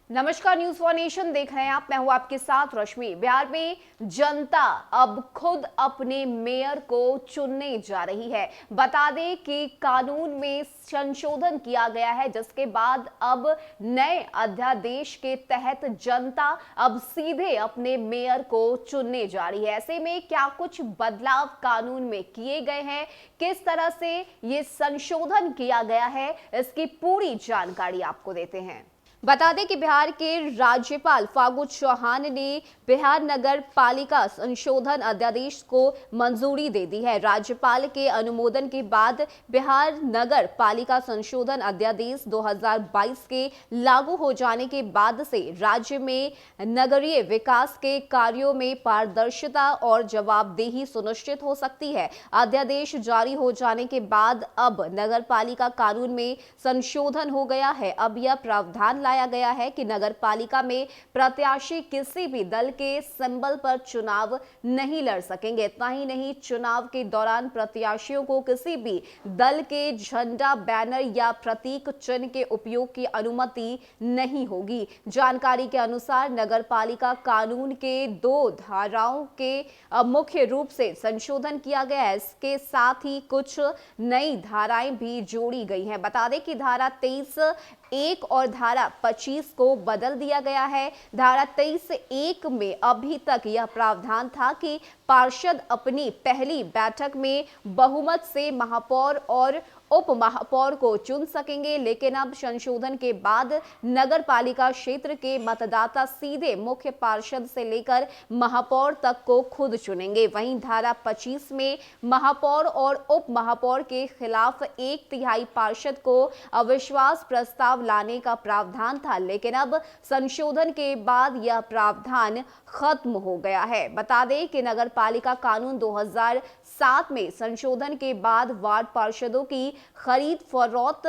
नमस्कार, news for nation देख रहे हैं आप। मैं हूं आपके साथ रश्मि। बिहार में जनता अब खुद अपने मेयर को चुनने जा रही है। बता दें कि कानून में संशोधन किया गया है, जिसके बाद अब नए अध्यादेश के तहत जनता अब सीधे अपने मेयर को चुनने जा रही है। ऐसे में क्या कुछ बदलाव कानून में किए गए हैं, किस तरह से ये संशोधन किया गया है, इसकी पूरी जानकारी आपको देते हैं। बता दें कि बिहार के राज्यपाल फागू चौहान ने बिहार नगर पालिका संशोधन अध्यादेश को मंजूरी दे दी है। राज्यपाल के अनुमोदन के बाद बिहार नगर पालिका संशोधन अध्यादेश 2022 के लागू हो जाने के बाद से राज्य में नगरीय विकास के कार्यों में पारदर्शिता और जवाबदेही सुनिश्चित हो सकती है। अध्यादेश जारी हो जाने के बाद अब नगर पालिका कानून में संशोधन हो गया है। अब यह प्रावधान लाया गया है कि नगर पालिका में प्रत्याशी किसी भी दल के सिंबल पर चुनाव नहीं लड़ सकेंगे। इतना ही नहीं, चुनाव के दौरान प्रत्याशियों को किसी भी दल के झंडा, बैनर या प्रतीक चिन्ह के उपयोग की अनुमति नहीं होगी। जानकारी के अनुसार नगर पालिका कानून के 2 धाराओं के मुख्य रूप से संशोधन किया गया है। इसके साथ ही कुछ नई धाराएं भी जोड़ी गई हैं। बता दें कि धारा 23(1) और धारा 25 को बदल दिया गया है। धारा 23(1) में अभी तक यह प्रावधान था कि पार्षद अपनी पहली बैठक में बहुमत से महापौर और उप महापौर को चुन सकेंगे, लेकिन अब संशोधन के बाद नगर पालिका क्षेत्र के मतदाता सीधे मुख्य पार्षद से लेकर महापौर तक को खुद चुनेंगे। वहीं धारा 25 में महापौर और उप महापौर के खिलाफ 1/3 पार्षद को अविश्वास प्रस्ताव लाने का प्रावधान था, लेकिन अब संशोधन के बाद यह प्रावधान खत्म हो गया है। बता दें कि नगर पालिका कानून 2007 में संशोधन के बाद वार्ड पार्षदों की खरीद फरोख्त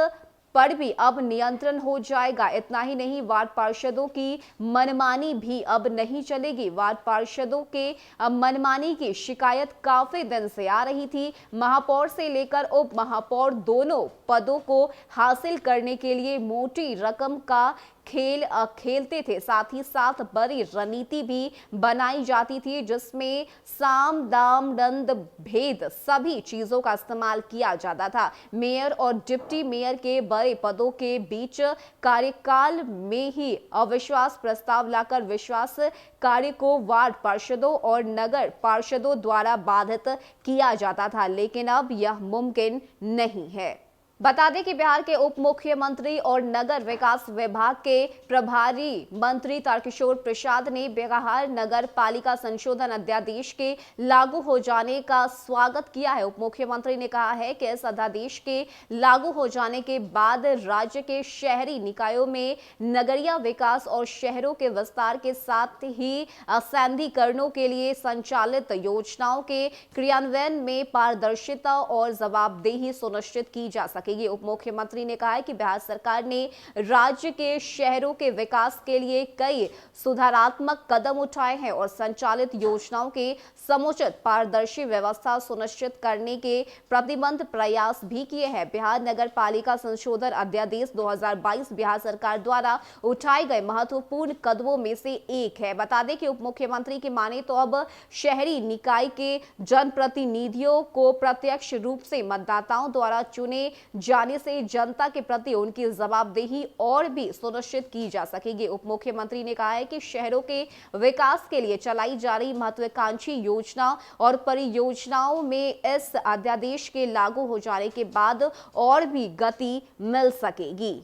पर भी अब नियंत्रण हो जाएगा। इतना ही नहीं, वार्ड पार्षदों की मनमानी भी अब नहीं चलेगी। वार्ड पार्षदों के मनमानी की शिकायत काफी दिन से आ रही थी। महापौर से लेकर उप महापौर दोनों पदों को हासिल करने के लिए मोटी रकम का खेल खेलते थे। साथ ही साथ बड़ी रणनीति भी बनाई जाती थी, जिसमें साम दाम दंड भेद सभी चीजों का इस्तेमाल किया जाता था। मेयर और डिप्टी मेयर के बड़े पदों के बीच कार्यकाल में ही अविश्वास प्रस्ताव लाकर विश्वास कार्य को वार्ड पार्षदों और नगर पार्षदों द्वारा बाधित किया जाता था, लेकिन अब यह मुमकिन नहीं है। बता दें कि बिहार के उप मुख्यमंत्री और नगर विकास विभाग के प्रभारी मंत्री तारकिशोर प्रसाद ने बिहार नगर पालिका संशोधन अध्यादेश के लागू हो जाने का स्वागत किया है। उप मुख्यमंत्री ने कहा है कि इस अध्यादेश के लागू हो जाने के बाद राज्य के शहरी निकायों में नगरीय विकास और शहरों के विस्तार के साथ ही सैंधीकरणों के लिए संचालित योजनाओं के क्रियान्वयन में पारदर्शिता और जवाबदेही सुनिश्चित की जा सके। उप मुख्यमंत्री ने कहा है कि बिहार सरकार ने राज्य के शहरों के विकास के लिए कई सुधारात्मक कदम उठाए हैं और संचालित योजनाओं के समुचित पारदर्शी व्यवस्था सुनिश्चित करने के प्रतिबद्ध प्रयास भी किए हैं। बिहार नगर पालिका संशोधन अध्यादेश 2022 बिहार सरकार द्वारा उठाए गए महत्वपूर्ण कदमों में से एक है। बता दें कि उप मुख्यमंत्री की माने तो अब शहरी निकाय के जनप्रतिनिधियों को प्रत्यक्ष रूप से मतदाताओं द्वारा चुने जाने से जनता के प्रति उनकी जवाबदेही और भी सुनिश्चित की जा सकेगी। उप मुख्यमंत्री ने कहा है कि शहरों के विकास के लिए चलाई जा रही महत्वाकांक्षी योजना और परियोजनाओं में इस अध्यादेश के लागू हो जाने के बाद और भी गति मिल सकेगी।